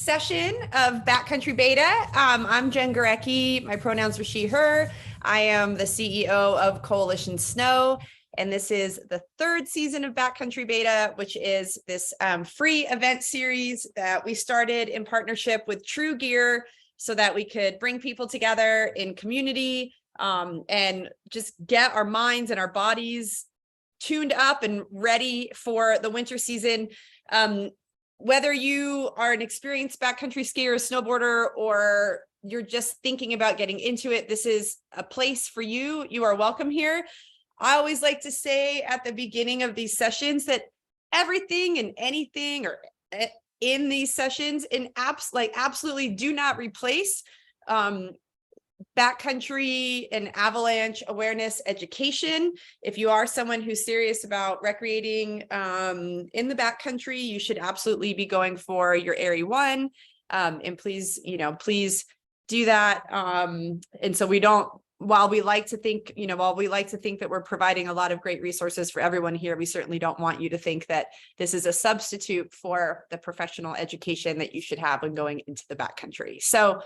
session of Backcountry Beta. I'm Jen Gurecki. My pronouns are she, her. I am the CEO of Coalition Snow, and this is the third season of Backcountry Beta, which is this free event series that we started in partnership with True Gear so that we could bring people together in community and just get our minds and our bodies tuned up and ready for the winter season. Whether you are an experienced backcountry skier or snowboarder, or you're just thinking about getting into it, this is a place for you. You are welcome here. I always like to say at the beginning of these sessions that everything and anything or in these sessions absolutely do not replace backcountry and avalanche awareness education. If you are someone who's serious about recreating in the backcountry, you should absolutely be going for your ARI 1. And please do that. And so while we like to think that we're providing a lot of great resources for everyone here, we certainly don't want you to think that this is a substitute for the professional education that you should have when going into the backcountry. So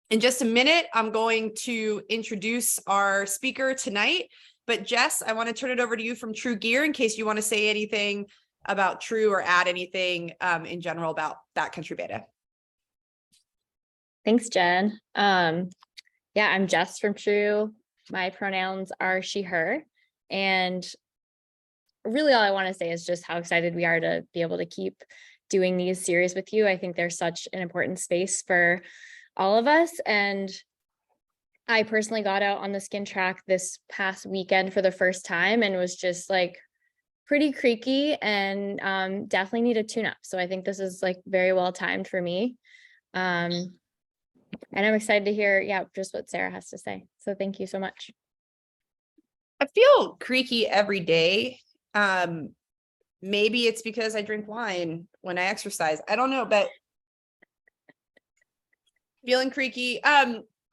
in just a minute, I'm going to introduce our speaker tonight. But Jess, I want to turn it over to you from True Gear in case you want to say anything about True or add anything in general about Backcountry Beta. Thanks, Jen. Yeah, I'm Jess from True. My pronouns are she, her. And really all I want to say is just how excited we are to be able to keep doing these series with you. I think there's such an important space for all of us. And I personally got out on the skin track this past weekend for the first time and was just like pretty creaky and definitely need a tune-up. So I think this is like very well timed for me. And I'm excited to hear, just what Sarah has to say. So thank you so much. I feel creaky every day. Maybe it's because I drink wine when I exercise. I don't know, but feeling creaky.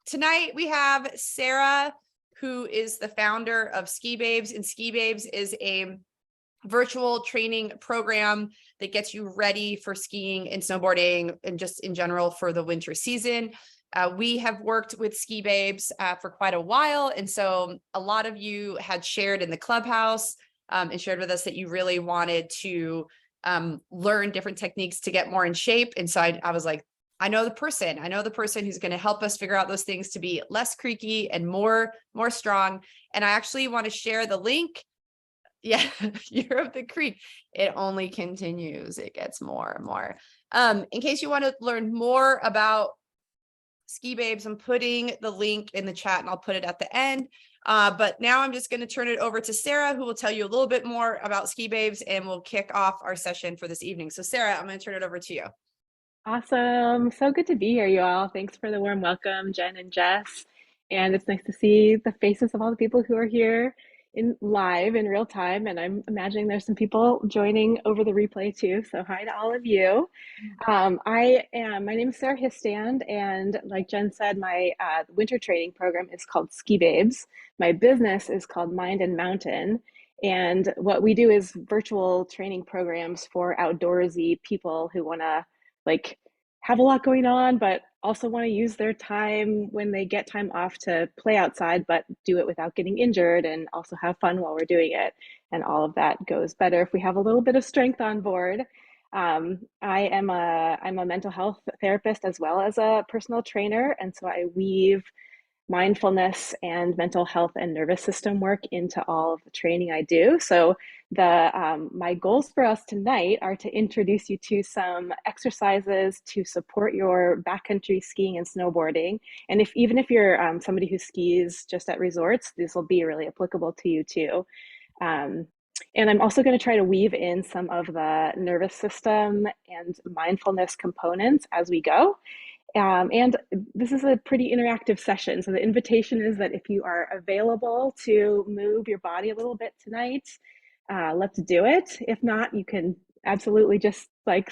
Tonight we have Sarah, who is the founder of Ski Babes, and Ski Babes is a virtual training program that gets you ready for skiing and snowboarding and just in general for the winter season. We have worked with Ski Babes for quite a while, and so a lot of you had shared in the clubhouse and shared with us that you really wanted to learn different techniques to get more in shape. And so I was like, I know the person who's going to help us figure out those things to be less creaky and more strong. And I actually want to share the link. Yeah, Year of the Creek. It only continues. It gets more and more. In case you want to learn more about Ski Babes, I'm putting the link in the chat and I'll put it at the end. But now I'm just going to turn it over to Sarah, who will tell you a little bit more about Ski Babes, and we'll kick off our session for this evening. So Sarah, I'm going to turn it over to you. Awesome. So good to be here, you all. Thanks for the warm welcome, Jen and Jess. And it's nice to see the faces of all the people who are here live in real time. And I'm imagining there's some people joining over the replay too. So hi to all of you. My name is Sarah Histand. And like Jen said, my winter training program is called Ski Babes. My business is called Mind and Mountain. And what we do is virtual training programs for outdoorsy people who want to have a lot going on, but also want to use their time when they get time off to play outside, but do it without getting injured and also have fun while we're doing it. And all of that goes better if we have a little bit of strength on board. I'm a mental health therapist as well as a personal trainer. And so I weave mindfulness and mental health and nervous system work into all of the training I do. So my goals for us tonight are to introduce you to some exercises to support your backcountry skiing and snowboarding. And even if you're somebody who skis just at resorts, this will be really applicable to you too. And I'm also going to try to weave in some of the nervous system and mindfulness components as we go. And this is a pretty interactive session. So the invitation is that if you are available to move your body a little bit tonight, let's do it. If not, you can absolutely just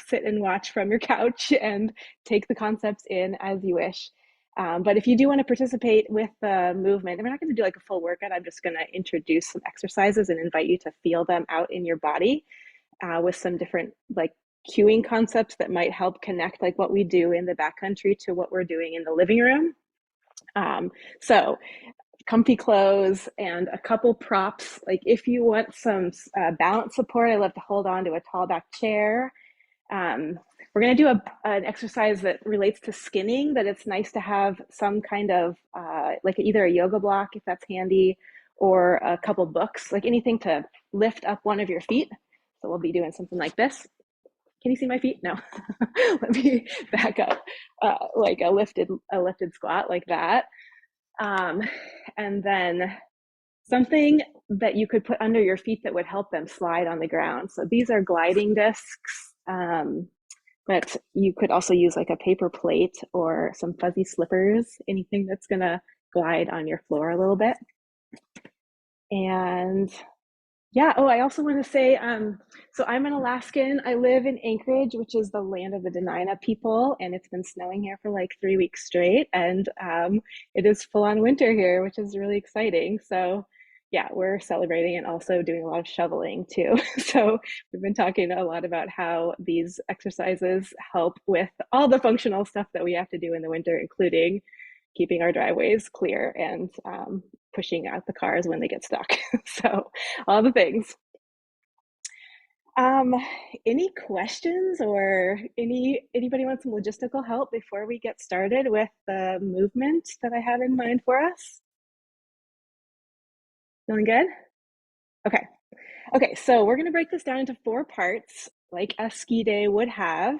sit and watch from your couch and take the concepts in as you wish. But if you do want to participate with the movement, and we're not going to do a full workout, I'm just going to introduce some exercises and invite you to feel them out in your body with some different cueing concepts that might help connect like what we do in the backcountry to what we're doing in the living room. So comfy clothes and a couple props. Like if you want some balance support, I love to hold on to a tall back chair. We're going to do an exercise that relates to skinning, that it's nice to have some kind of like either a yoga block, if that's handy, or a couple books, like anything to lift up one of your feet. So we'll be doing something like this. Can you see my feet? No. Let me back up, like a lifted squat like that. And then something that you could put under your feet that would help them slide on the ground. So these are gliding discs, but you could also use like a paper plate or some fuzzy slippers, anything that's gonna glide on your floor a little bit. And yeah, oh, I also want to say, so I'm an Alaskan. I live in Anchorage, which is the land of the Dena'ina people, and it's been snowing here for like 3 weeks straight, and it is full on winter here, which is really exciting. So yeah, we're celebrating and also doing a lot of shoveling too. So we've been talking a lot about how these exercises help with all the functional stuff that we have to do in the winter, including keeping our driveways clear and pushing out the cars when they get stuck. So all the things. Any questions, or anybody want some logistical help before we get started with the movement that I have in mind for us? Feeling good? Okay. Okay, so we're going to break this down into 4 parts, like a ski day would have.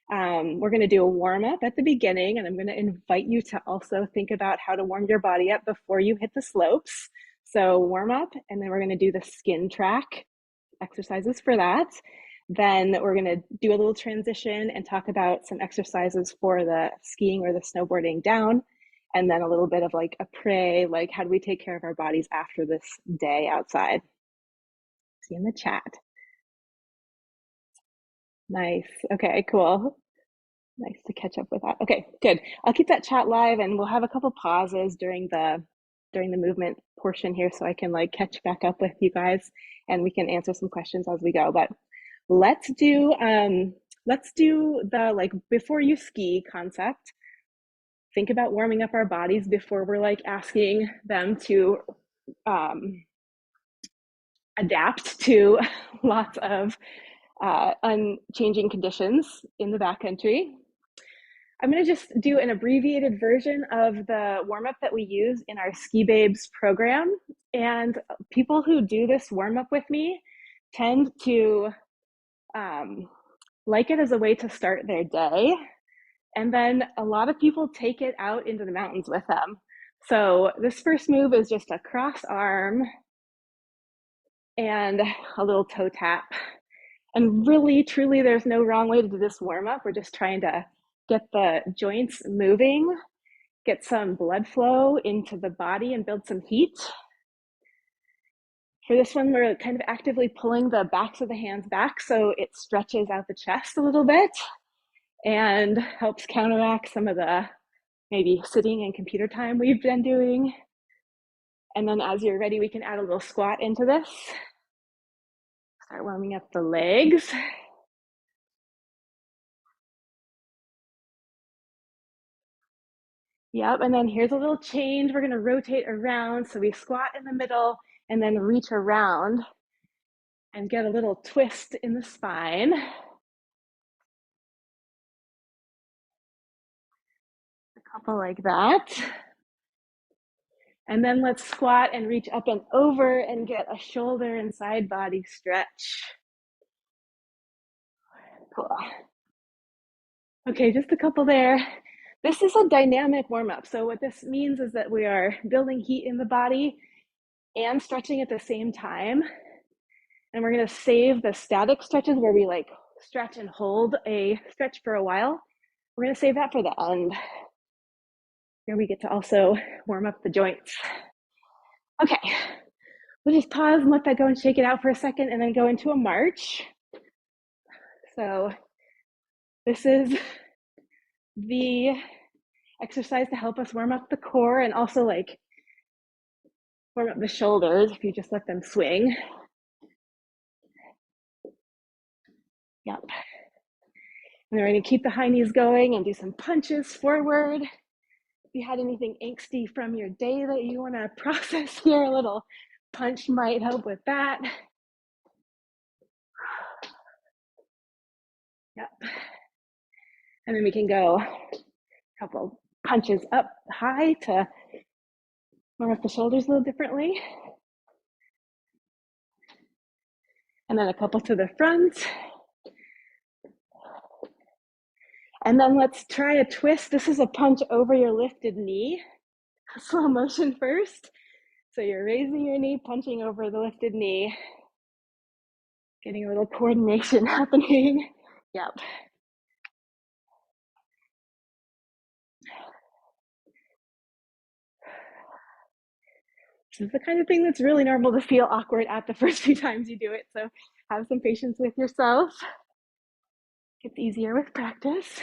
We're going to do a warm up at the beginning, and I'm going to invite you to also think about how to warm your body up before you hit the slopes. So warm up, and then we're going to do the skin track exercises for that. Then we're going to do a little transition and talk about some exercises for the skiing or the snowboarding down, and then a little bit of like après, like how do we take care of our bodies after this day outside. See in the chat. Nice. Okay, cool. Nice to catch up with that. Okay, good. I'll keep that chat live, and we'll have a couple pauses during the movement portion here so I can like catch back up with you guys and we can answer some questions as we go. But let's do the like before you ski concept. Think about warming up our bodies before we're like asking them to adapt to lots of unchanging conditions in the backcountry. I'm going to just do an abbreviated version of the warm-up that we use in our Ski Babes program. And people who do this warm-up with me tend to like it as a way to start their day. And then a lot of people take it out into the mountains with them. So this first move is just a cross arm and a little toe tap. And really, truly, there's no wrong way to do this warm-up. We're just trying to get the joints moving, get some blood flow into the body and build some heat. For this one, we're kind of actively pulling the backs of the hands back so it stretches out the chest a little bit and helps counteract some of the maybe sitting and computer time we've been doing. And then as you're ready, we can add a little squat into this. Start warming up the legs. Yep, and then here's a little change. We're gonna rotate around. So we squat in the middle and then reach around and get a little twist in the spine. A couple like that. And then let's squat and reach up and over and get a shoulder and side body stretch. Cool. Okay, just a couple there. This is a dynamic warm-up. So what this means is that we are building heat in the body and stretching at the same time. And we're gonna save the static stretches where we like stretch and hold a stretch for a while. We're gonna save that for the end. Here we get to also warm up the joints. Okay, we'll just pause and let that go and shake it out for a second and then go into a march. So this is the exercise to help us warm up the core and also like warm up the shoulders if you just let them swing. Yep. And we're going to keep the high knees going and do some punches forward. If you had anything angsty from your day that you want to process here, a little punch might help with that. Yep. And then we can go a couple punches up high to warm up the shoulders a little differently. And then a couple to the front. And then let's try a twist. This is a punch over your lifted knee. Slow motion first. So you're raising your knee, punching over the lifted knee. Getting a little coordination happening. Yep. This is the kind of thing that's really normal to feel awkward at the first few times you do it. So have some patience with yourself. It's easier with practice.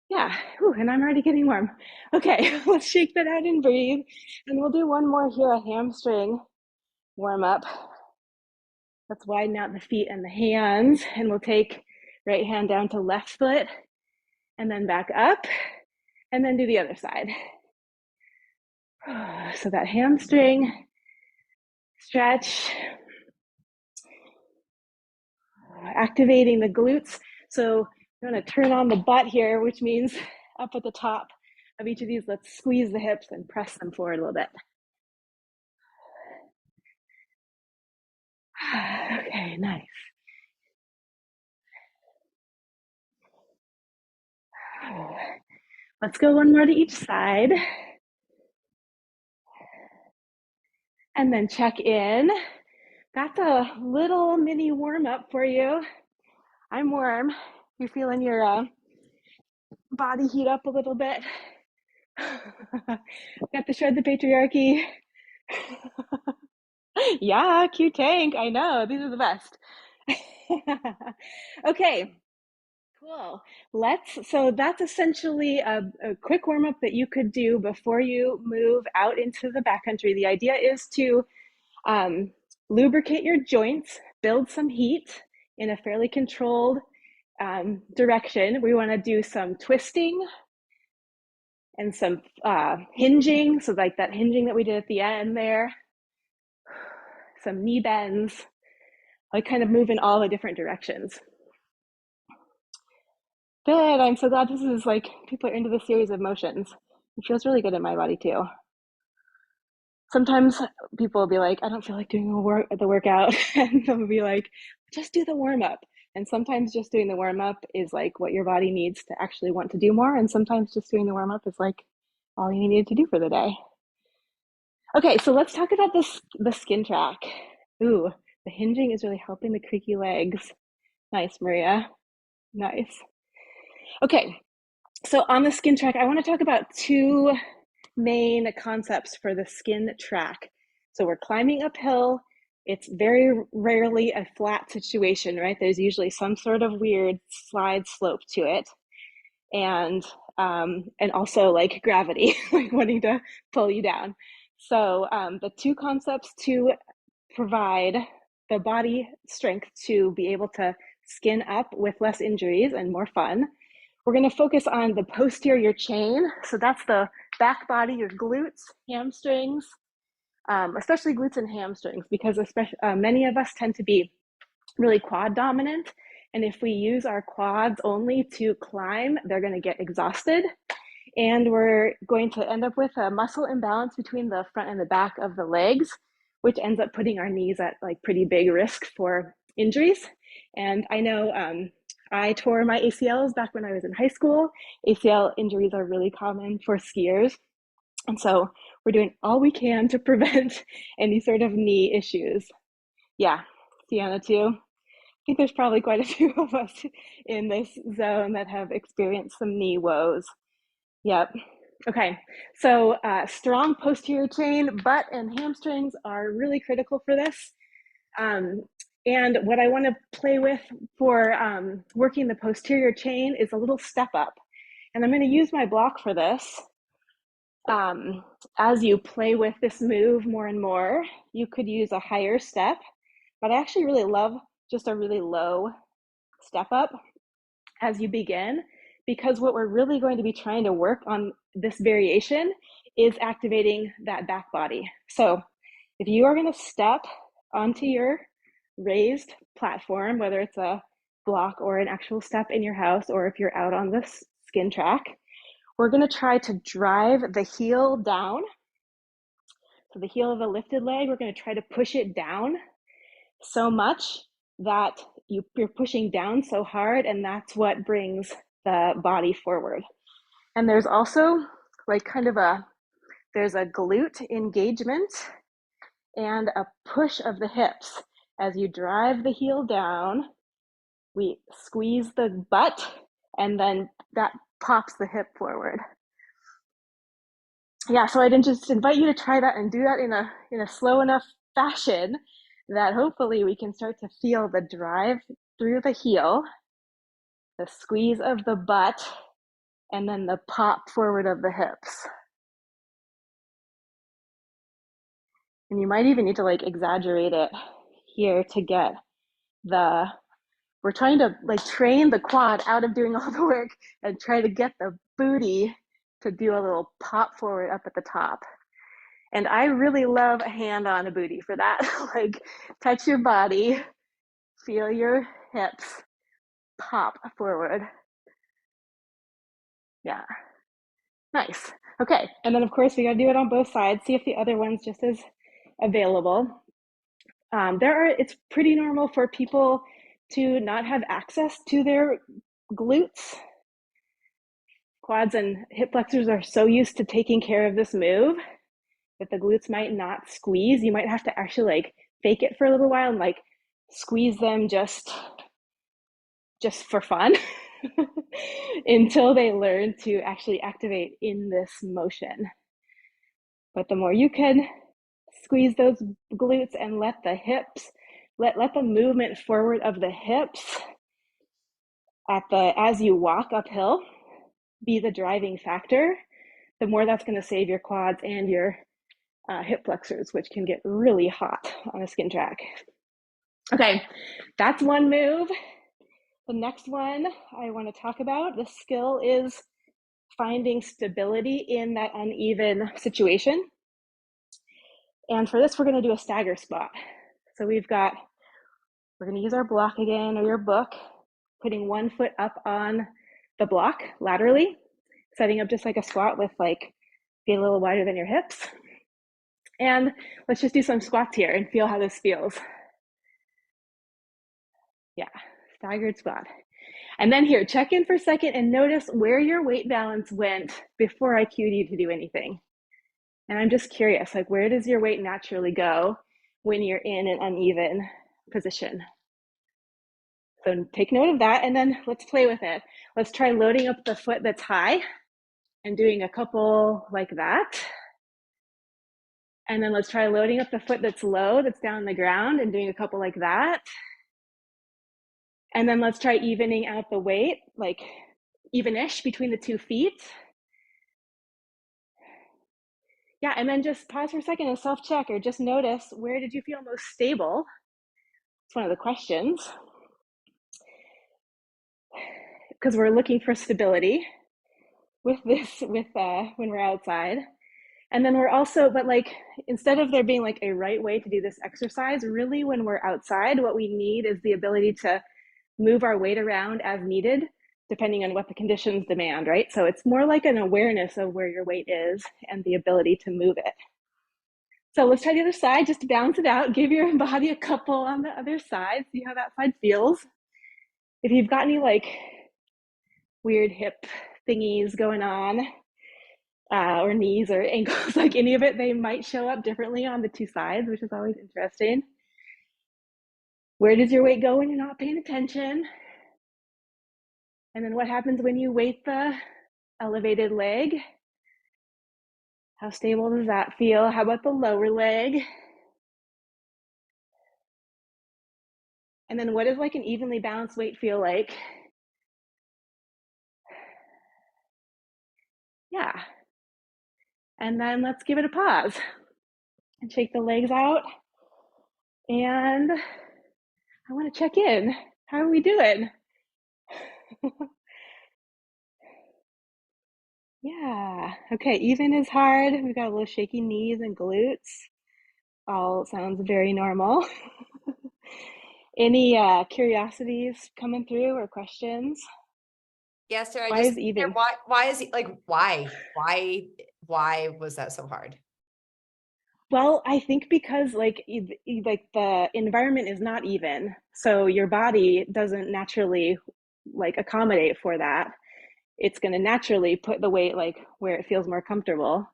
Yeah, ooh, and I'm already getting warm. Okay, let's shake that out and breathe. And we'll do one more here, a hamstring warm up. Let's widen out the feet and the hands, and we'll take right hand down to left foot, and then back up, and then do the other side. So that hamstring stretch, activating the glutes. So I'm going to turn on the butt here, which means up at the top of each of these, let's squeeze the hips and press them forward a little bit. Okay, nice. Let's go one more to each side. And then check in. That's a little mini warm up for you. I'm warm. You're feeling your body heat up a little bit. Got to shred the patriarchy. Yeah, cute tank. I know. These are the best. Okay. Cool. So that's essentially a quick warm up that you could do before you move out into the backcountry. The idea is to lubricate your joints, build some heat in a fairly controlled direction. We want to do some twisting and some hinging. So like that hinging that we did at the end there, some knee bends, like kind of move in all the different directions. Good. I'm so glad this is like people are into this series of motions. It feels really good in my body too. Sometimes people will be like, I don't feel like doing the workout. And they'll be like, just do the warm up. And sometimes just doing the warm up is like what your body needs to actually want to do more. And sometimes just doing the warm up is like all you need to do for the day. Okay, so let's talk about the skin track. Ooh, the hinging is really helping the creaky legs. Nice, Maria. Nice. Okay, so on the skin track, I want to talk about two main concepts for the skin track. So we're climbing uphill. It's very rarely a flat situation, right? There's usually some sort of weird slide slope to it. And also like gravity, like wanting to pull you down. So the two concepts to provide the body strength to be able to skin up with less injuries and more fun. We're going to focus on the posterior chain. So that's the back body, your glutes, hamstrings, especially glutes and hamstrings, because many of us tend to be really quad dominant. And if we use our quads only to climb, they're going to get exhausted. And we're going to end up with a muscle imbalance between the front and the back of the legs, which ends up putting our knees at like pretty big risk for injuries. And I know I tore my ACLs back when I was in high school. ACL injuries are really common for skiers. And so we're doing all we can to prevent any sort of knee issues. Yeah, Sienna too. I think there's probably quite a few of us in this zone that have experienced some knee woes. Yep. Okay, so strong posterior chain, butt and hamstrings are really critical for this. And what I want to play with for working the posterior chain is a little step up. And I'm going to use my block for this. As you play with this move more and more, you could use a higher step, but I actually really love just a really low step up. as you begin, because what we're really going to be trying to work on this variation is activating that back body. So if you are going to step onto your raised platform, whether it's a block or an actual step in your house, or if you're out on this skin track, we're going to try to drive the heel down. So the heel of the lifted leg, we're going to try to push it down so much that you're pushing down so hard, and that's what brings the body forward. And there's also like kind of there's a glute engagement and a push of the hips. As you drive the heel down, we squeeze the butt, and then that pops the hip forward. Yeah, so I'd just invite you to try that and do that in a slow enough fashion that hopefully we can start to feel the drive through the heel, the squeeze of the butt, and then the pop forward of the hips. And you might even need to like exaggerate it here to get we're trying to like train the quad out of doing all the work and try to get the booty to do a little pop forward up at the top. And I really love a hand on a booty for that. Like touch your body, feel your hips pop forward. Yeah, nice. Okay, and then of course we gotta do it on both sides, see if the other one's just as available. It's pretty normal for people to not have access to their glutes. Quads and hip flexors are so used to taking care of this move that the glutes might not squeeze. You might have to actually like fake it for a little while and like squeeze them just for fun until they learn to actually activate in this motion. But the more you can squeeze those glutes and let the hips, let the movement forward of the hips as you walk uphill be the driving factor, the more that's going to save your quads and your hip flexors, which can get really hot on a skin track. Okay, that's one move. The next one I want to talk about, the skill is finding stability in that uneven situation. And for this, we're going to do a stagger squat. So we're going to use our block again, or your book, putting one foot up on the block laterally, setting up just like a squat with like, be a little wider than your hips. And let's just do some squats here and feel how this feels. Yeah, staggered squat. And then here, check in for a second and notice where your weight balance went before I cued you to do anything. And I'm just curious, like where does your weight naturally go when you're in an uneven position? So take note of that, and then let's play with it. Let's try loading up the foot that's high and doing a couple like that. And then let's try loading up the foot that's low, that's down on the ground, and doing a couple like that. And then let's try evening out the weight, like even-ish between the 2 feet. Yeah, and then just pause for a second and self-check, or just notice, where did you feel most stable? It's one of the questions. Because we're looking for stability with this, when we're outside. And then we're also, but like, instead of there being like a right way to do this exercise, really when we're outside, what we need is the ability to move our weight around as needed, depending on what the conditions demand, right? So it's more like an awareness of where your weight is and the ability to move it. So let's try the other side, just to balance it out. Give your body a couple on the other side, see how that side feels. If you've got any like weird hip thingies going on, or knees or ankles, like any of it, they might show up differently on the two sides, which is always interesting. Where does your weight go when you're not paying attention? And then what happens when you weight the elevated leg? How stable does that feel? How about the lower leg? And then what does like an evenly balanced weight feel like? Yeah. And then let's give it a pause and shake the legs out. And I want to check in. How are we doing? Yeah. Okay, even is hard. We've got a little shaky knees and glutes. All sounds very normal. Any curiosities coming through or questions? Yes, Sarah, Why just is even? why is he like why was that so hard? Well, I think because like the environment is not even, so your body doesn't naturally like accommodate for that. It's going to naturally put the weight like where it feels more comfortable.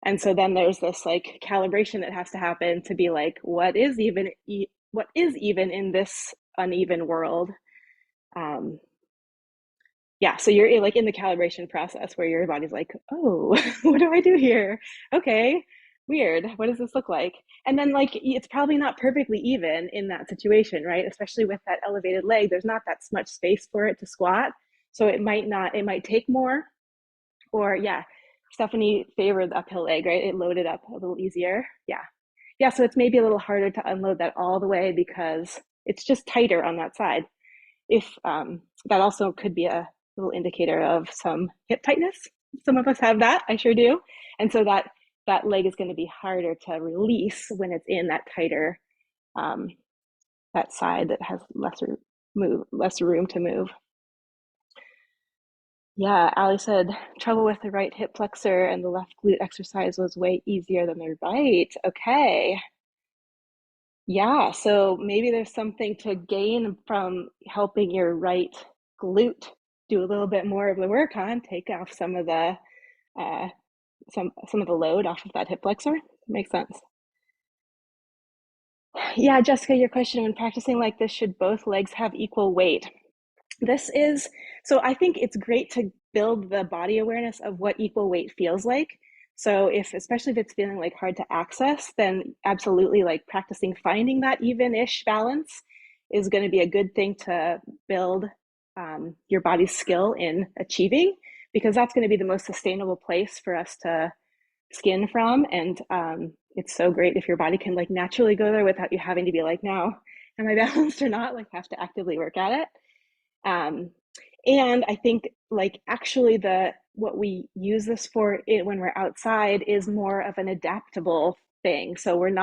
And so then there's this like calibration that has to happen to be like, what is even in this uneven world? Um, yeah, so you're like in the calibration process where your body's like, oh, what do I do here? Okay, weird. What does this look like? And then like it's probably not perfectly even in that situation, right? Especially with that elevated leg, there's not that much space for it to squat. So it might take more, or yeah, Stephanie favored the uphill leg, right? It loaded up a little easier. Yeah. Yeah, so it's maybe a little harder to unload that all the way because it's just tighter on that side. If that also could be a little indicator of some hip tightness. Some of us have that, I sure do. And so that leg is going to be harder to release when it's in that tighter, um, that side that has less room to move. Yeah, Ali said trouble with the right hip flexor and the left glute exercise was way easier than the right. Okay. Yeah, so maybe there's something to gain from helping your right glute do a little bit more of the work on, take off some of the uh, some of the load off of that hip flexor. Makes sense. Yeah, Jessica, your question, when practicing like this, should both legs have equal weight? This is, so I think it's great to build the body awareness of what equal weight feels like. So especially if it's feeling like hard to access, then absolutely like practicing finding that even-ish balance is going to be a good thing to build your body's skill in achieving, because that's going to be the most sustainable place for us to skin from. And it's so great if your body can like naturally go there without you having to be like, now, am I balanced or not? Like have to actively work at it. Um, and I think like actually what we use this for when we're outside is more of an adaptable thing. So we're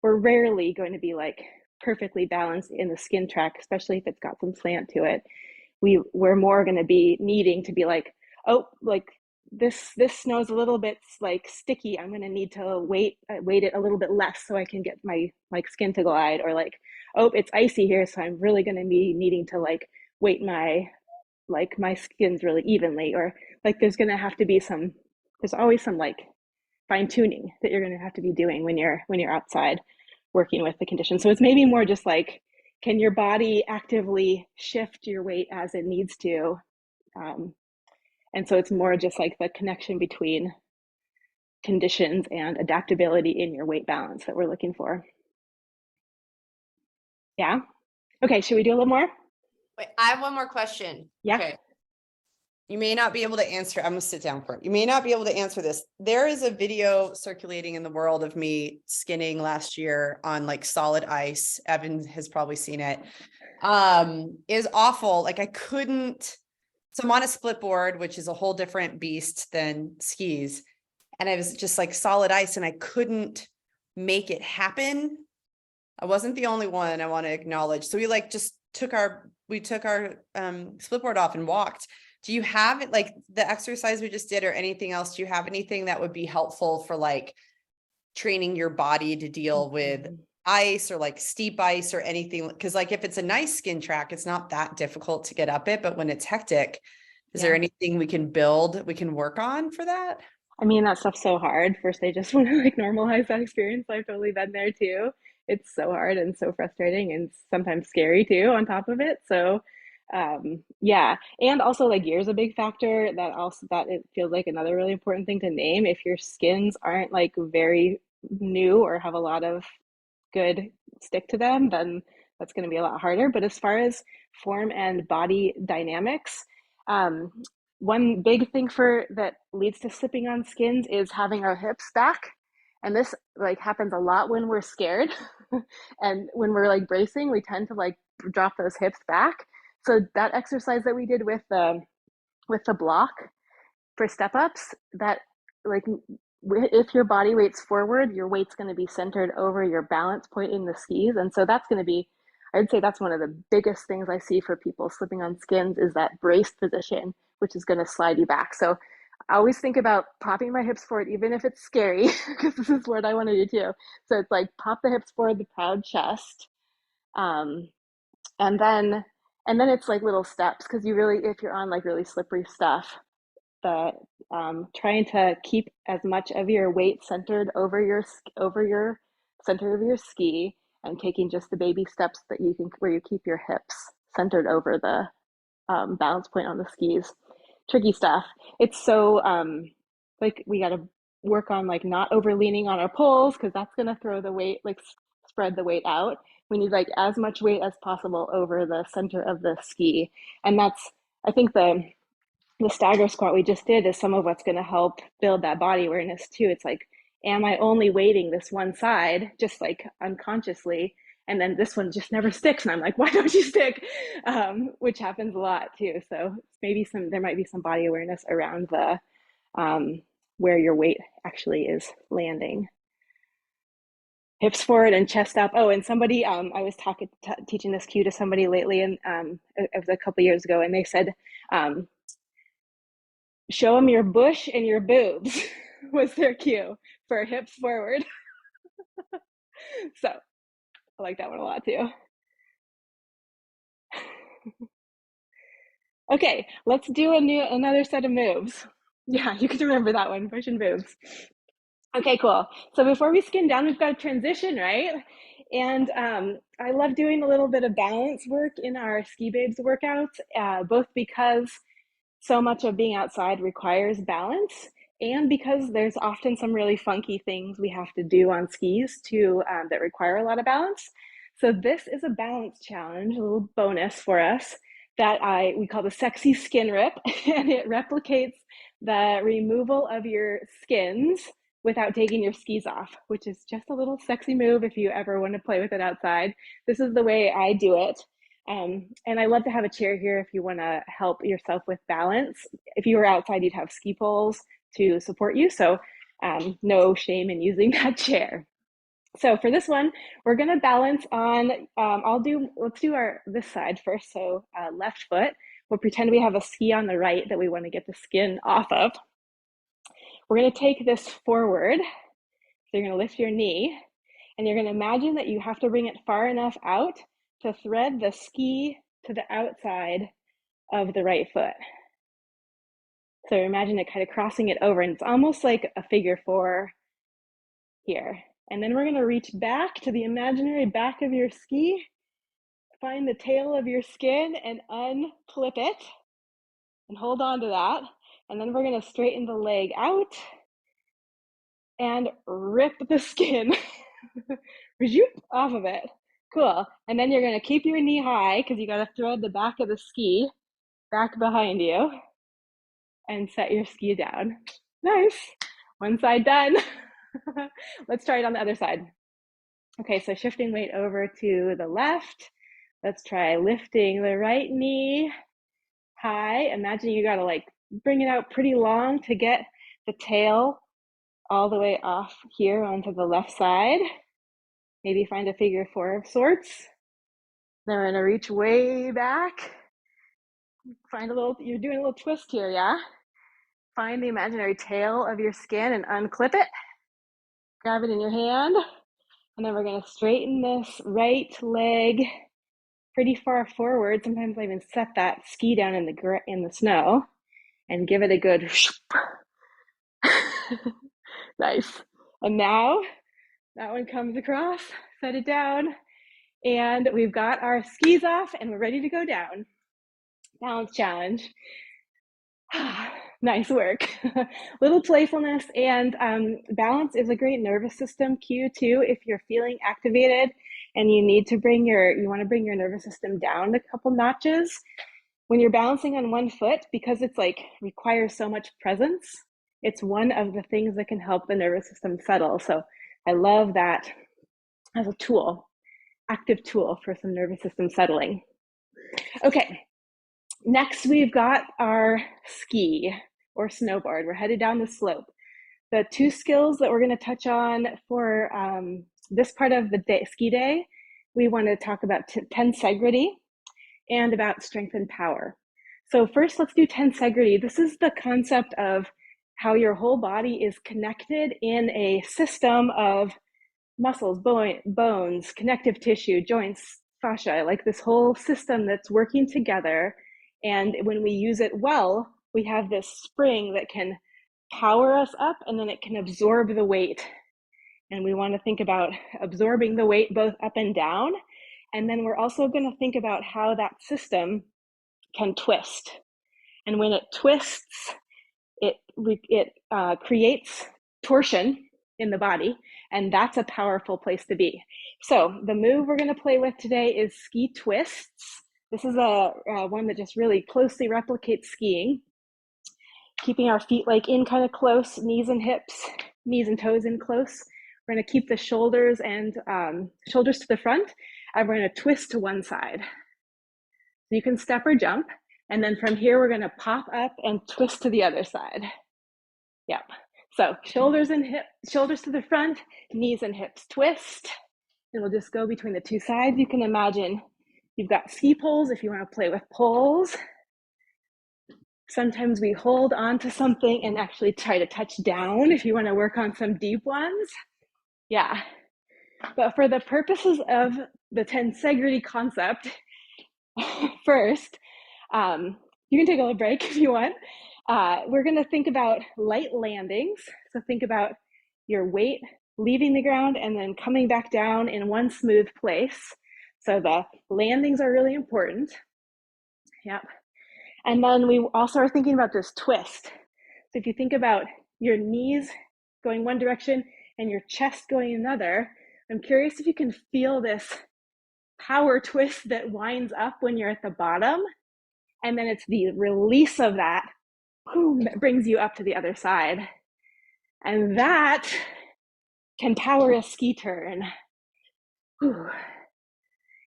rarely going to be like perfectly balanced in the skin track, especially if it's got some slant to it. We're more going to be needing to be like, oh, like this snow's a little bit like sticky. I'm going to need to weight it a little bit less so I can get my like skin to glide, or like, oh, it's icy here, so I'm really going to be needing to like weight my skins really evenly, or like there's always some like fine tuning that you're going to have to be doing when you're outside working with the condition. So it's maybe more just like, can your body actively shift your weight as it needs to? And so it's more just like the connection between conditions and adaptability in your weight balance that we're looking for. Yeah. Okay, should we do a little more? Wait, I have one more question. Yeah. Okay. You may not be able to answer. I'm gonna sit down for it. You may not be able to answer this. There is a video circulating in the world of me skinning last year on like solid ice. Evan has probably seen it. Is awful. Like I couldn't. So I'm on a split board, which is a whole different beast than skis. And I was just like solid ice and I couldn't make it happen. I wasn't the only one, I want to acknowledge. So we like just took our split board off and walked. Do you have it like the exercise we just did or anything else? Do you have anything that would be helpful for like training your body to deal with ice or like steep ice or anything? Because like if it's a nice skin track, it's not that difficult to get up it, but when it's hectic, is there anything we can work on for that? I mean, that stuff's so hard. First, I just want to like normalize that experience. I've totally been there too. It's so hard and so frustrating and sometimes scary too on top of it. So, yeah. And also like gear is a big factor, that it feels like another really important thing to name. If your skins aren't like very new or have a lot of good stick to them, then that's going to be a lot harder. But as far as form and body dynamics, um, one big thing for that leads to slipping on skins is having our hips back. And this like happens a lot when we're scared. And when we're like bracing, we tend to like drop those hips back. So that exercise that we did with the block for step ups, that like if your body weight's forward, your weight's going to be centered over your balance point in the skis. And so that's going to be, I'd say that's one of the biggest things I see for people slipping on skins is that braced position, which is going to slide you back. So I always think about popping my hips forward, even if it's scary, because this is what I want to do too. So it's like pop the hips forward, the proud chest. Um, and then it's like little steps, because you really, if you're on like really slippery stuff, the trying to keep as much of your weight centered over your center of your ski, and taking just the baby steps that you can, where you keep your hips centered over the balance point on the skis. Tricky stuff. It's so like we got to work on like not over leaning on our poles, because that's going to throw the weight, like spread the weight out. We need like as much weight as possible over the center of the ski. And that's, I think the stagger squat we just did is some of what's going to help build that body awareness too. It's like, am I only weighting this one side, just like unconsciously, and then this one just never sticks, and I'm like, why don't you stick? Which happens a lot too. So maybe there might be some body awareness around the where your weight actually is landing. Hips forward and chest up. Oh, and somebody, I was teaching this cue to somebody lately, and it was a couple years ago, and they said, show them your bush and your boobs was their cue for hips forward. So I like that one a lot too. Okay, let's do another set of moves. Yeah, you can remember that one, bush and boobs. Okay, cool. So before we skin down, we've got a transition, right? And I love doing a little bit of balance work in our Ski Babes workouts, both because so much of being outside requires balance, and because there's often some really funky things we have to do on skis too that require a lot of balance. So this is a balance challenge, a little bonus for us that we call the sexy skin rip, and it replicates the removal of your skins without taking your skis off, which is just a little sexy move if you ever want to play with it outside. This is the way I do it. And I love to have a chair here if you want to help yourself with balance. If you were outside, you'd have ski poles to support you. So no shame in using that chair. So for this one, we're going to balance on, let's do this side first. So left foot, we'll pretend we have a ski on the right that we want to get the skin off of. We're going to take this forward. So you're going to lift your knee, and you're going to imagine that you have to bring it far enough out to thread the ski to the outside of the right foot. So imagine it kind of crossing it over, and it's almost like a figure four here. And then we're going to reach back to the imaginary back of your ski, find the tail of your skin and unclip it, and hold on to that. And then we're going to straighten the leg out and rip the skin off of it. Cool. And then you're going to keep your knee high, because you got to thread the back of the ski back behind you and set your ski down. Nice. One side done. Let's try it on the other side. Okay, so shifting weight over to the left. Let's try lifting the right knee high. Imagine you got to like bring it out pretty long to get the tail all the way off here onto the left side. Maybe find a figure four of sorts. Then we're gonna reach way back. You're doing a little twist here, yeah? Find the imaginary tail of your skin and unclip it. Grab it in your hand. And then we're gonna straighten this right leg pretty far forward. Sometimes I even set that ski down in the snow and give it a good nice. And now that one comes across, set it down, and we've got our skis off and we're ready to go down. Balance challenge. Nice work. Little playfulness, and balance is a great nervous system cue too. If you're feeling activated and you want to bring your nervous system down a couple notches, when you're balancing on one foot, because it's like requires so much presence, it's one of the things that can help the nervous system settle. So I love that as a tool, active tool for some nervous system settling. Okay, Next, we've got our ski or snowboard. We're headed down the slope. The two skills that we're going to touch on for this part of the day, ski day, we want to talk about tensegrity and about strength and power. So first, let's do tensegrity. This is the concept of how your whole body is connected in a system of muscles, bones, connective tissue, joints, fascia, like this whole system that's working together. And when we use it well, we have this spring that can power us up, and then it can absorb the weight. And we want to think about absorbing the weight both up and down. And then we're also going to think about how that system can twist. And when it twists, it creates torsion in the body, and that's a powerful place to be. So the move we're going to play with today is ski twists. This is one that just really closely replicates skiing, keeping our feet like in kind of close, knees and hips, knees and toes in close. We're going to keep the shoulders and shoulders to the front, and we're going to twist to one side. So you can step or jump, and then from here we're going to pop up and twist to the other side. Yep. So shoulders and hips, shoulders to the front, knees and hips twist, and we'll just go between the two sides. You can imagine you've got ski poles if you want to play with poles. Sometimes we hold on to something and actually try to touch down if you want to work on some deep ones. Yeah. But for the purposes of the tensegrity concept, first, you can take a little break if you want. We're going to think about light landings. So think about your weight leaving the ground and then coming back down in one smooth place. So the landings are really important. Yep. And then we also are thinking about this twist. So if you think about your knees going one direction and your chest going another, I'm curious if you can feel this power twist that winds up when you're at the bottom. And then it's the release of that, boom, that brings you up to the other side. And that can power a ski turn. Whew.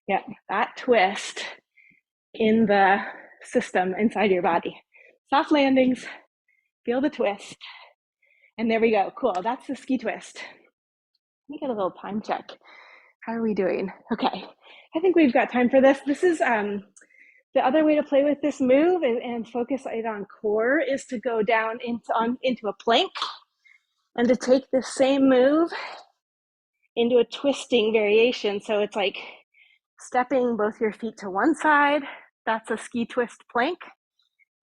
Yep, that twist in the system inside your body. Soft landings, feel the twist. And there we go. Cool. That's the ski twist. Let me get a little time check. How are we doing? Okay. I think we've got time for this. This is the other way to play with this move and focus it on core is to go down into a plank and to take the same move into a twisting variation. So it's like stepping both your feet to one side. That's a ski twist plank,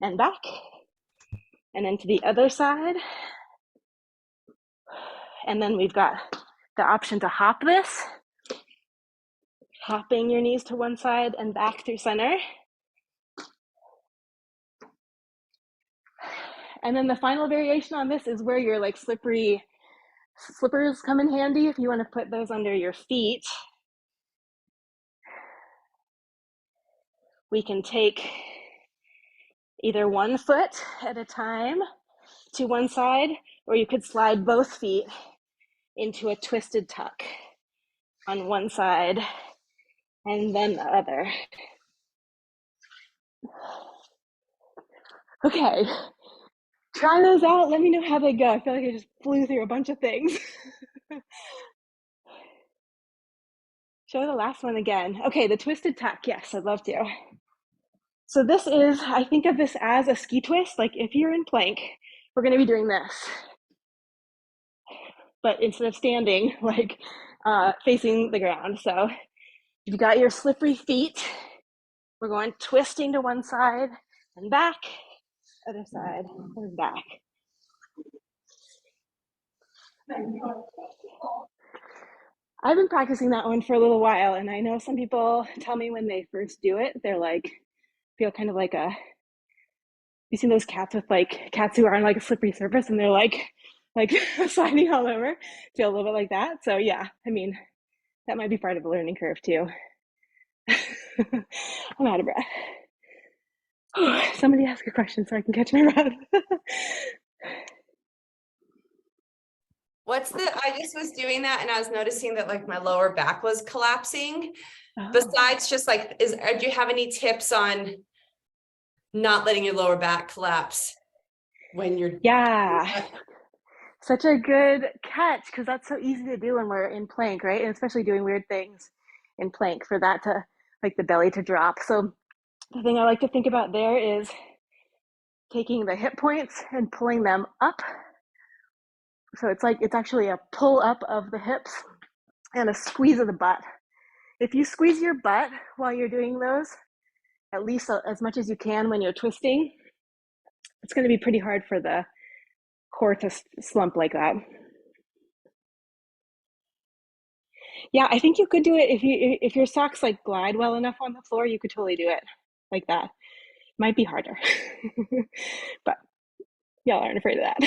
and back, and then to the other side. And then we've got the option to hop this, hopping your knees to one side and back through center. And then the final variation on this is where your like slippery slippers come in handy if you want to put those under your feet. We can take either one foot at a time to one side, or you could slide both feet into a twisted tuck on one side and then the other. Okay, try those out. Let me know how they go. I feel like I just flew through a bunch of things. Show the last one again. Okay, the twisted tuck. Yes, I'd love to. So this is, I think of this as a ski twist. Like if you're in plank, we're going to be doing this. But instead of standing, like facing the ground. So you've got your slippery feet. We're going twisting to one side and back, other side and back. I've been practicing that one for a little while, and I know some people tell me when they first do it, they're like, feel kind of like you seen those cats with like cats who are on like a slippery surface and they're like sliding all over, feel a little bit like that. So yeah, I mean, that might be part of the learning curve too. I'm out of breath. Somebody ask a question so I can catch my breath. I just was doing that and I was noticing that like my lower back was collapsing. Oh. Besides just like, do you have any tips on not letting your lower back collapse when you're Yeah, such a good catch, because that's so easy to do when we're in plank, right? And especially doing weird things in plank for that to, like, the belly to drop. So the thing I like to think about there is taking the hip points and pulling them up. So it's like it's actually a pull up of the hips and a squeeze of the butt. If you squeeze your butt while you're doing those, at least as much as you can when you're twisting, it's going to be pretty hard for the core to slump like that. Yeah, I think you could do it if your socks like glide well enough on the floor, you could totally do it like that. Might be harder, but y'all aren't afraid of that.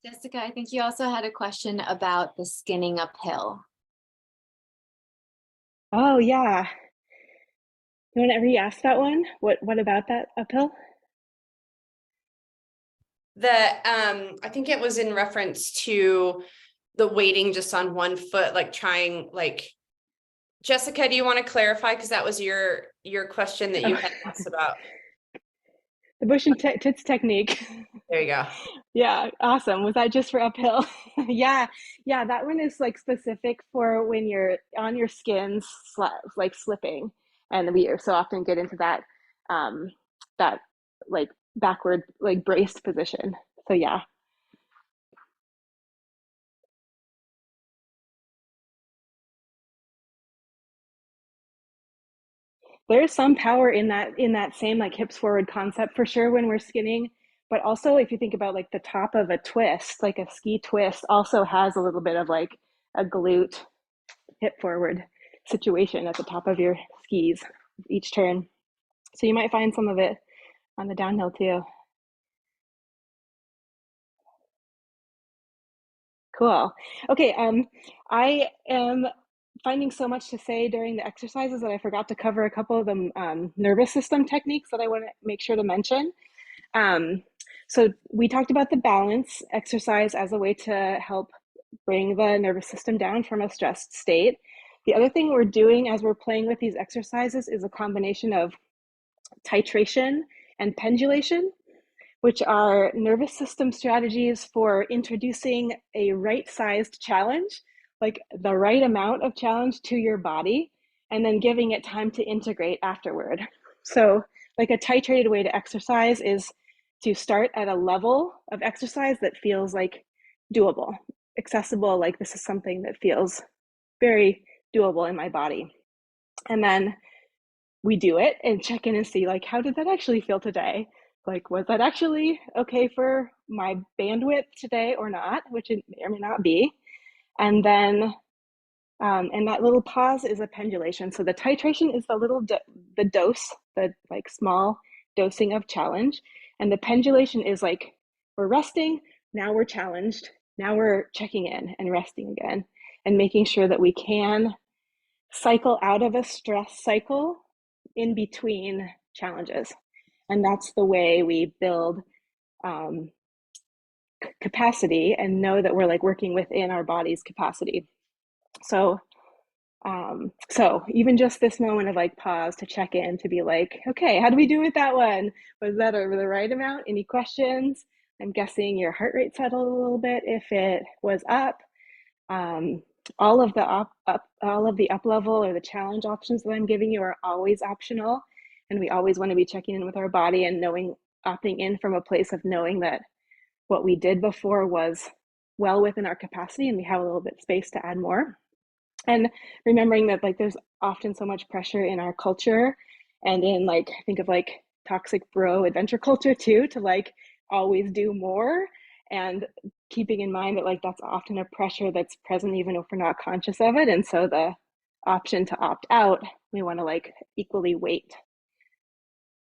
Jessica, I think you also had a question about the skinning uphill. Oh yeah. You want to re-ask that one? What about that uphill? I think it was in reference to the weighting just on one foot, like trying, like, Jessica, do you want to clarify? Because that was your question that you had asked about. The bush and tits technique. There you go. Yeah, awesome. Was that just for uphill? Yeah, yeah, that one is like specific for when you're on your skins, like slipping, and we so often get into that like backward, like braced position. So yeah. There's some power in that same like hips forward concept for sure when we're skinning, but also if you think about like the top of a twist, like a ski twist also has a little bit of like a glute hip forward situation at the top of your skis each turn. So you might find some of it on the downhill too. Cool. Okay, I am finding so much to say during the exercises that I forgot to cover a couple of the nervous system techniques that I want to make sure to mention. So we talked about the balance exercise as a way to help bring the nervous system down from a stressed state. The other thing we're doing as we're playing with these exercises is a combination of titration and pendulation, which are nervous system strategies for introducing a right-sized challenge, like the right amount of challenge to your body, and then giving it time to integrate afterward. So like a titrated way to exercise is to start at a level of exercise that feels like doable, accessible, like this is something that feels very doable in my body. And then we do it and check in and see, like, how did that actually feel today? Like, was that actually okay for my bandwidth today or not, which it may or may not be. And then and that little pause is a pendulation. So the titration is the dose, the like small dosing of challenge, and the pendulation is like we're resting, now we're challenged, now we're checking in and resting again, and making sure that we can cycle out of a stress cycle in between challenges. And that's the way we build capacity and know that we're like working within our body's capacity. So so even just this moment of like pause to check in, to be like, okay, how do we do with that one? Was that over the right amount? Any questions? I'm guessing your heart rate settled a little bit if it was up. All of the up level or the challenge options that I'm giving you are always optional, and we always want to be checking in with our body and opting in from a place of knowing that what we did before was well within our capacity and we have a little bit of space to add more. And remembering that like there's often so much pressure in our culture and in like think of like toxic bro adventure culture too, to like always do more, and keeping in mind that like that's often a pressure that's present even if we're not conscious of it. And so the option to opt out, we want to like equally weight.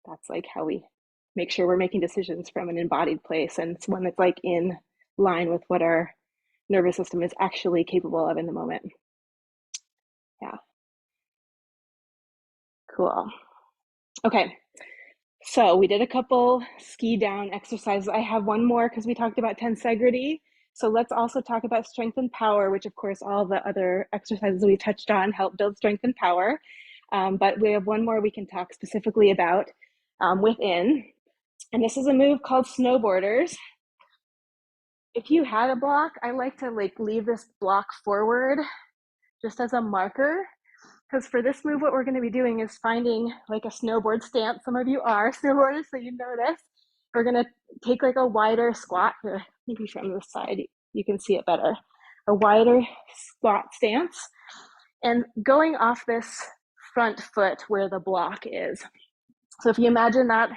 That's like how we make sure we're making decisions from an embodied place, and it's one that's like in line with what our nervous system is actually capable of in the moment. Yeah. Cool. Okay. So we did a couple ski down exercises. I have one more because we talked about tensegrity. So let's also talk about strength and power, which of course all the other exercises we touched on help build strength and power. But we have one more we can talk specifically about. within. And this is a move called snowboarders. If you had a block, I like to leave this block forward just as a marker, because for this move, what we're going to be doing is finding like a snowboard stance. Some of you are snowboarders, so you know this. We're going to take like a wider squat here, maybe from the side, you can see it better. A wider squat stance, and going off this front foot where the block is. So if you imagine that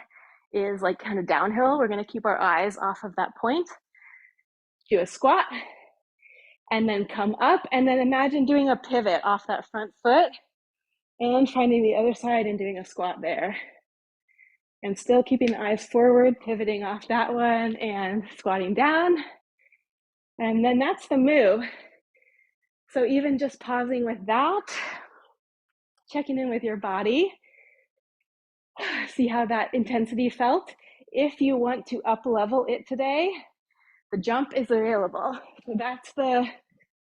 is like kind of downhill, we're going to keep our eyes off of that point. Do a squat, and then come up, and then imagine doing a pivot off that front foot and finding the other side and doing a squat there. And still keeping the eyes forward, pivoting off that one and squatting down. And then that's the move. So even just pausing with that, checking in with your body, see how that intensity felt. If you want to up level it today, the jump is available. So that's the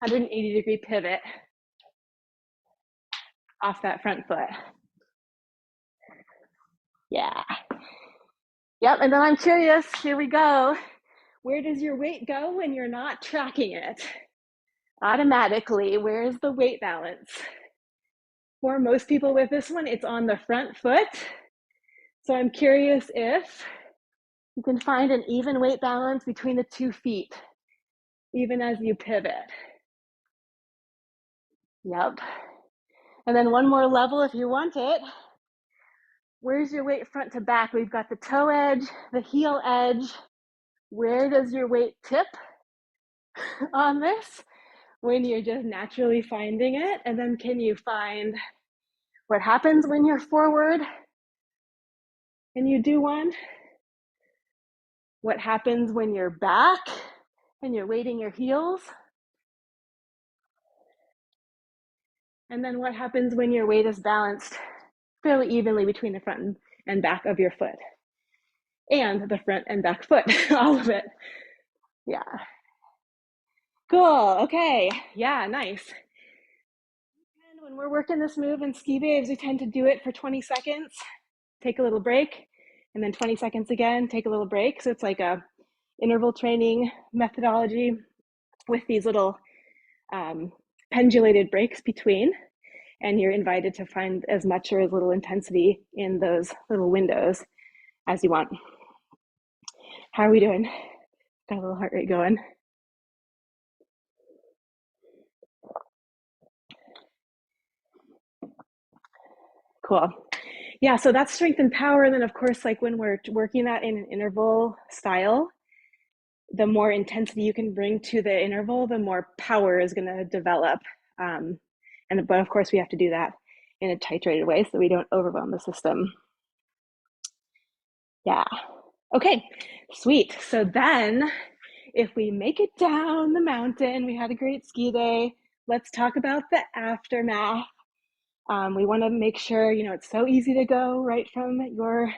180-degree pivot off that front foot. Yeah. Yep, and then I'm curious, here we go. Where does your weight go when you're not tracking it? Automatically, where is the weight balance? For most people with this one, it's on the front foot. So I'm curious if you can find an even weight balance between the 2 feet, even as you pivot. Yep. And then one more level if you want it. Where's your weight front to back? We've got the toe edge, the heel edge. Where does your weight tip on this when you're just naturally finding it? And then can you find what happens when you're forward and you do one? What happens when you're back and you're weighting your heels? And then what happens when your weight is balanced fairly evenly between the front and back of your foot? And the front and back foot, all of it. Yeah. Cool, okay, yeah, nice. And when we're working this move in Ski Babes, we tend to do it for 20 seconds, take a little break, and then 20 seconds again, take a little break. So it's like a interval training methodology with these little pendulated breaks between, and you're invited to find as much or as little intensity in those little windows as you want. How are we doing? Got a little heart rate going. Cool. Yeah, so that's strength and power. And then of course, like when we're working that in an interval style, the more intensity you can bring to the interval, the more power is going to develop. But of course, we have to do that in a titrated way so we don't overwhelm the system. Yeah. Okay, sweet. So then if we make it down the mountain, we had a great ski day. Let's talk about the aftermath. We want to make sure, it's so easy to go right from your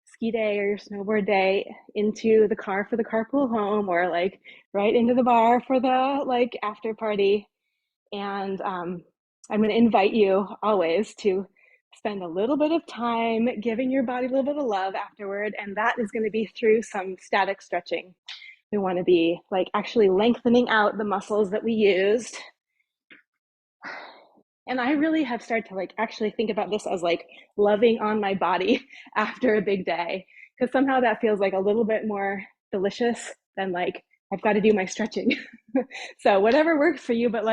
ski day or your snowboard day into the car for the carpool home, or like right into the bar for the after party. And I'm going to invite you always to spend a little bit of time giving your body a little bit of love afterward. And that is going to be through some static stretching. We want to be actually lengthening out the muscles that we used. And I really have started to actually think about this as loving on my body after a big day, because somehow that feels a little bit more delicious than I've got to do my stretching. So whatever works for you, but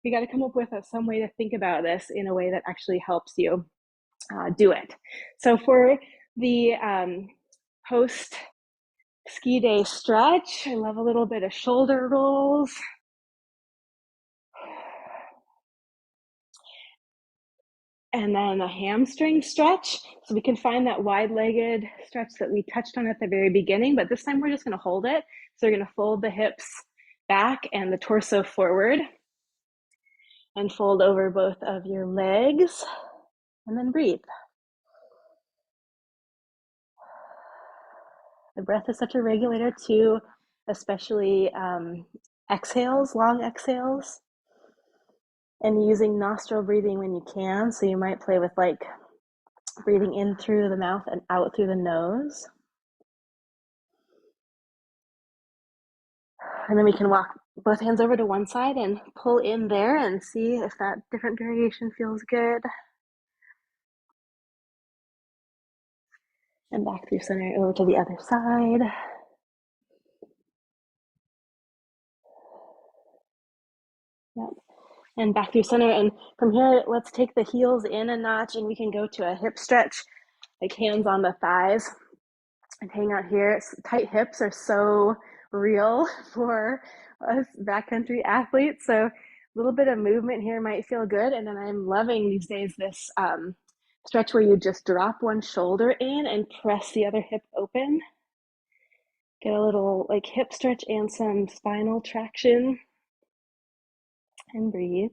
we got to come up with some way to think about this in a way that actually helps you do it. So for the post ski day stretch, I love a little bit of shoulder rolls. And then a hamstring stretch. So we can find that wide-legged stretch that we touched on at the very beginning, but this time we're just going to hold it. So we're going to fold the hips back and the torso forward and fold over both of your legs, and then breathe. The breath is such a regulator too, especially exhales, long exhales, and using nostril breathing when you can. So you might play with Breathing in through the mouth and out through the nose. And then we can walk both hands over to one side and pull in there and see if that different variation feels good. And back through center over to the other side. Yep. And back through center. And from here, let's take the heels in a notch and we can go to a hip stretch, like hands on the thighs and hang out here. Tight hips are so real for us backcountry athletes. So a little bit of movement here might feel good. And then I'm loving these days this stretch where you just drop one shoulder in and press the other hip open. Get a little like hip stretch and some spinal traction. And breathe.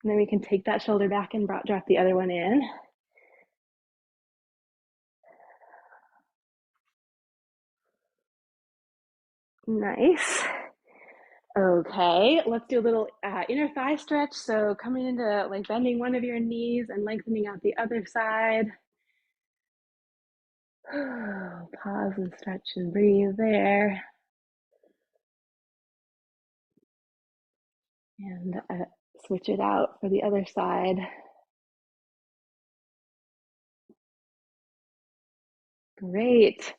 And then we can take that shoulder back and drop the other one in. Nice. Okay, let's do a little inner thigh stretch. So coming into like bending one of your knees and lengthening out the other side. Pause and stretch and breathe there. And switch it out for the other side. Great.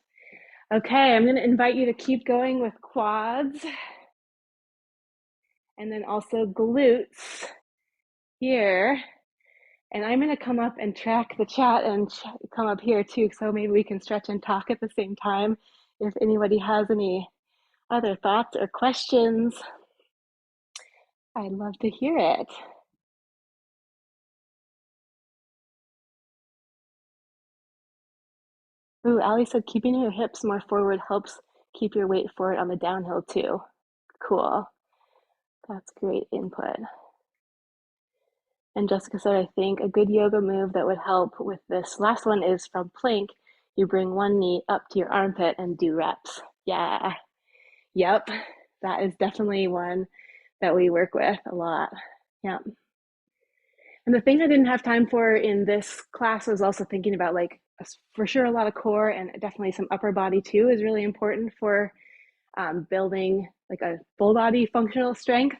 Okay, I'm going to invite you to keep going with quads. And then also glutes here. And I'm going to come up and track the chat and come up here too. So maybe we can stretch and talk at the same time. If anybody has any other thoughts or questions, I'd love to hear it. Ooh, Ali said keeping your hips more forward helps keep your weight forward on the downhill too. Cool. That's great input. And Jessica said, I think a good yoga move that would help with this last one is from plank. You bring one knee up to your armpit and do reps. Yeah. Yep. That is definitely one that we work with a lot. Yeah. And the thing I didn't have time for in this class was also thinking about like, for sure, a lot of core and definitely some upper body too is really important for building like a full body functional strength.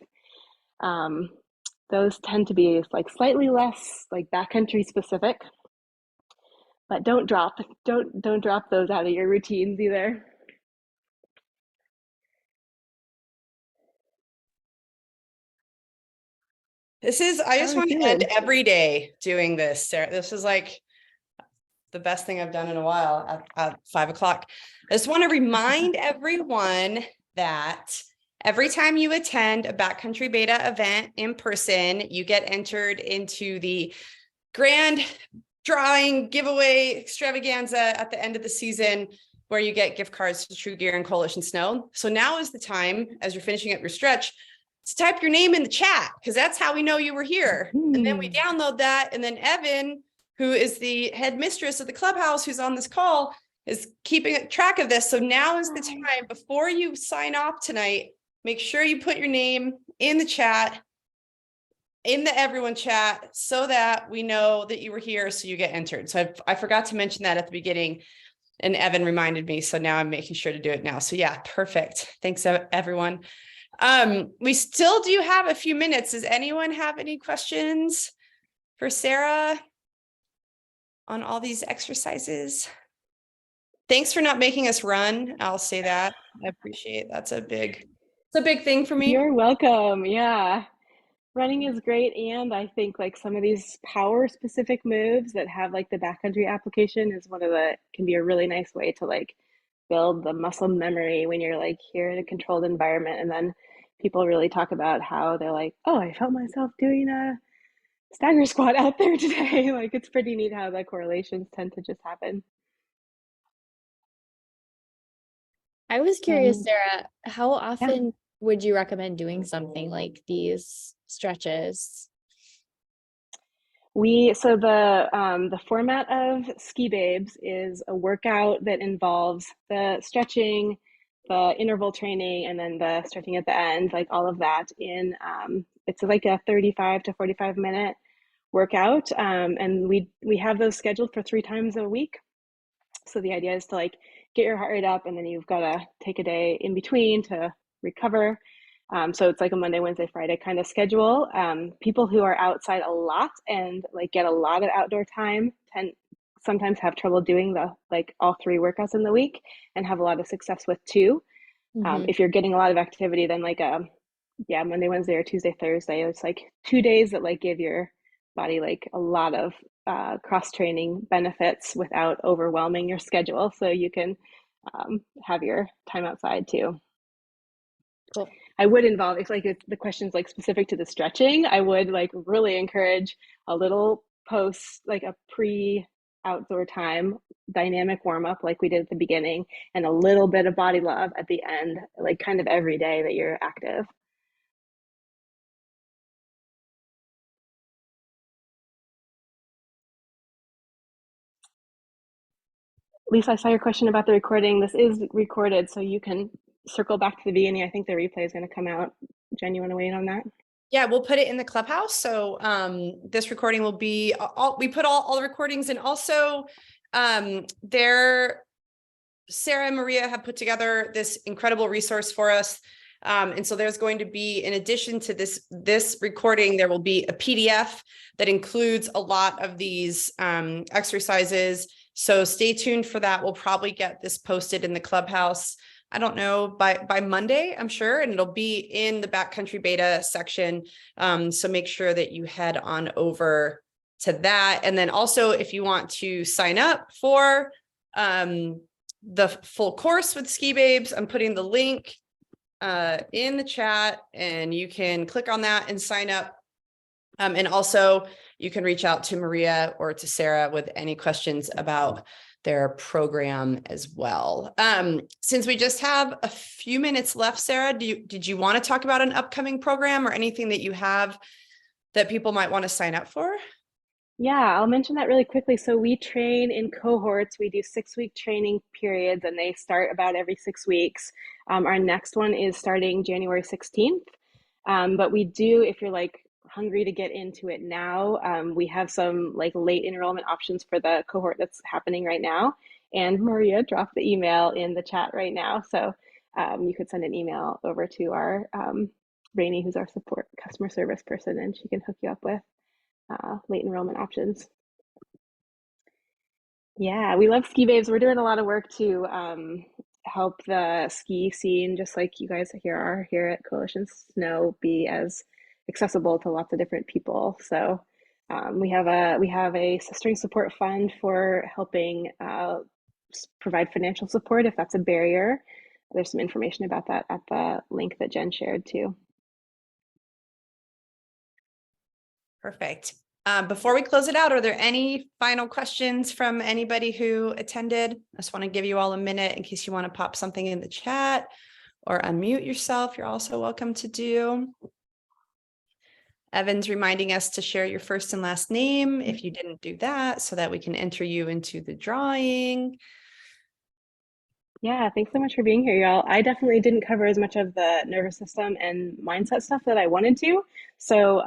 Those tend to be like slightly less like backcountry specific, but don't drop those out of your routines either. I just want to end every day doing this, Sarah. This is like the best thing I've done in a while at 5 o'clock. I just want to remind everyone that every time you attend a Backcountry Beta event in person, you get entered into the grand drawing giveaway extravaganza at the end of the season where you get gift cards to True Gear and Coalition Snow. So now is the time, as you're finishing up your stretch, to type your name in the chat, because that's how we know you were here. And then we download that. And then Evan, who is the head mistress of the clubhouse, who's on this call, is keeping track of this. So now is the time, before you sign off tonight, make sure you put your name in the chat, in the everyone chat, so that we know that you were here, so you get entered. So I forgot to mention that at the beginning, and Evan reminded me. So now I'm making sure to do it now. So yeah, perfect. Thanks everyone. We still do have a few minutes. Does anyone have any questions for Sarah on all these exercises? Thanks for not making us run. I'll say that. I appreciate that's a big thing for me. You're welcome. Yeah. Running is great. And I think like some of these power specific moves that have like the backcountry application is can be a really nice way to like build the muscle memory when you're like here in a controlled environment. And then people really talk about how they're like, oh, I felt myself doing a stagger squat out there today. Like it's pretty neat how the correlations tend to just happen. I was curious, Sarah, how often would you recommend doing something like these stretches? So the format of Ski Babes is a workout that involves the stretching, the interval training and then the stretching at the end, like all of that in, it's like a 35 to 45 minute workout. And we have those scheduled for 3 times a week. So the idea is to like get your heart rate up, and then you've got to take a day in between to recover. So it's like a Monday, Wednesday, Friday kind of schedule. People who are outside a lot and like get a lot of outdoor time sometimes have trouble doing the like all 3 workouts in the week and have a lot of success with 2. If you're getting a lot of activity, then like Monday, Wednesday, or Tuesday, Thursday, it's like 2 days that like give your body like a lot of cross training benefits without overwhelming your schedule, so you can have your time outside too. Cool. I would involve, if like the question's like specific to the stretching, I would like really encourage a little post, like a pre outdoor time dynamic warm up like we did at the beginning, and a little bit of body love at the end, like kind of every day that you're active. Lisa, I saw your question about the recording. This is recorded, so you can circle back to the beginning. I think the replay is going to come out. Jen, you want to weigh in on that? Yeah, we'll put it in the Clubhouse. So this recording will be we put all the recordings, and also Sarah and Maria have put together this incredible resource for us. And so there's going to be, in addition to this recording, there will be a PDF that includes a lot of these exercises. So stay tuned for that. We'll probably get this posted in the Clubhouse, I don't know, by Monday, I'm sure, and it'll be in the Backcountry beta section. So make sure that you head on over to that. And then also, if you want to sign up for the full course with Ski Babes, I'm putting the link in the chat, and you can click on that and sign up. And also you can reach out to Maria or to Sarah with any questions about their program as well. Since we just have a few minutes left, Sarah, did you want to talk about an upcoming program or anything that you have that people might want to sign up for? Yeah, I'll mention that really quickly. So we train in cohorts. We do 6-week training periods, and they start about every 6 weeks. Our next one is starting January 16th. But we do, if you're like hungry to get into it now, we have some like late enrollment options for the cohort that's happening right now. And Maria dropped the email in the chat right now. So you could send an email over to our Rainey, who's our customer service person, and she can hook you up with late enrollment options. Yeah, we love Ski Babes. We're doing a lot of work to help the ski scene, just like you guys are here at Coalition Snow, be as accessible to lots of different people. So we have a sistering support fund for helping provide financial support if that's a barrier. There's some information about that at the link that Jen shared too. Perfect. Before we close it out, are there any final questions from anybody who attended? I just want to give you all a minute in case you want to pop something in the chat or unmute yourself. You're also welcome to do. Evan's reminding us to share your first and last name if you didn't do that, so that we can enter you into the drawing. Yeah, thanks so much for being here, y'all. I definitely didn't cover as much of the nervous system and mindset stuff that I wanted to. So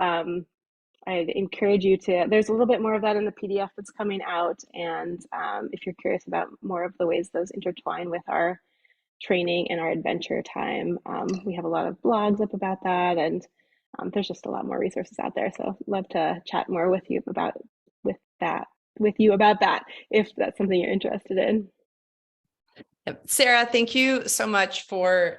I'd encourage you to, there's a little bit more of that in the PDF that's coming out. And if you're curious about more of the ways those intertwine with our training and our adventure time, we have a lot of blogs up about that. And there's just a lot more resources out there. So love to chat more with you about that, if that's something you're interested in. Sarah, thank you so much for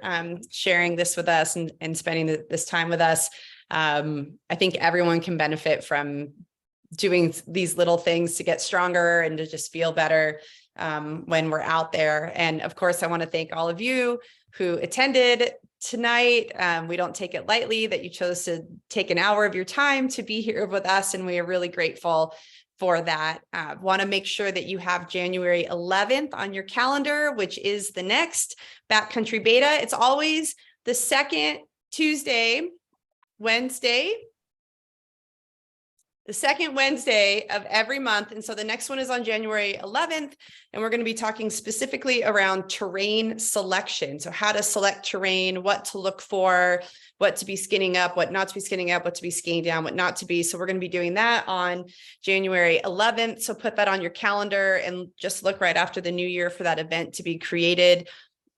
sharing this with us and spending this time with us. I think everyone can benefit from doing these little things to get stronger and to just feel better when we're out there. And of course, I want to thank all of you who attended tonight. We don't take it lightly that you chose to take an hour of your time to be here with us, and we are really grateful for that. Want to make sure that you have January 11th on your calendar, which is the next Backcountry beta. It's always the second Tuesday, Wednesday, the second Wednesday of every month. And so the next one is on January 11th. And we're going to be talking specifically around terrain selection. So how to select terrain, what to look for, what to be skinning up, what not to be skinning up, what to be skiing down, what not to be. So we're going to be doing that on January 11th. So put that on your calendar and just look right after the new year for that event to be created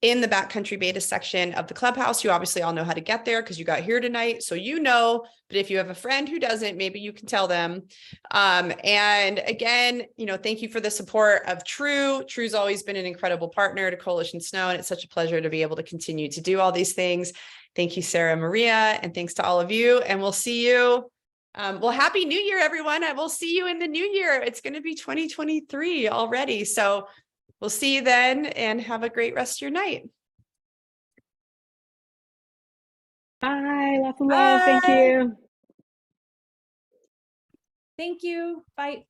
in the Backcountry beta section of the clubhouse. You obviously all know how to get there because you got here tonight. So you know, but if you have a friend who doesn't, maybe you can tell them. And again, thank you for the support of True. True's always been an incredible partner to Coalition Snow, and it's such a pleasure to be able to continue to do all these things. Thank you, Sarah, Maria, and thanks to all of you. And we'll see you. Well, Happy New Year, everyone. I will see you in the new year. It's going to be 2023 already. So we'll see you then, and have a great rest of your night. Bye. Lots of love. Thank Bye. you. Thank you. Bye.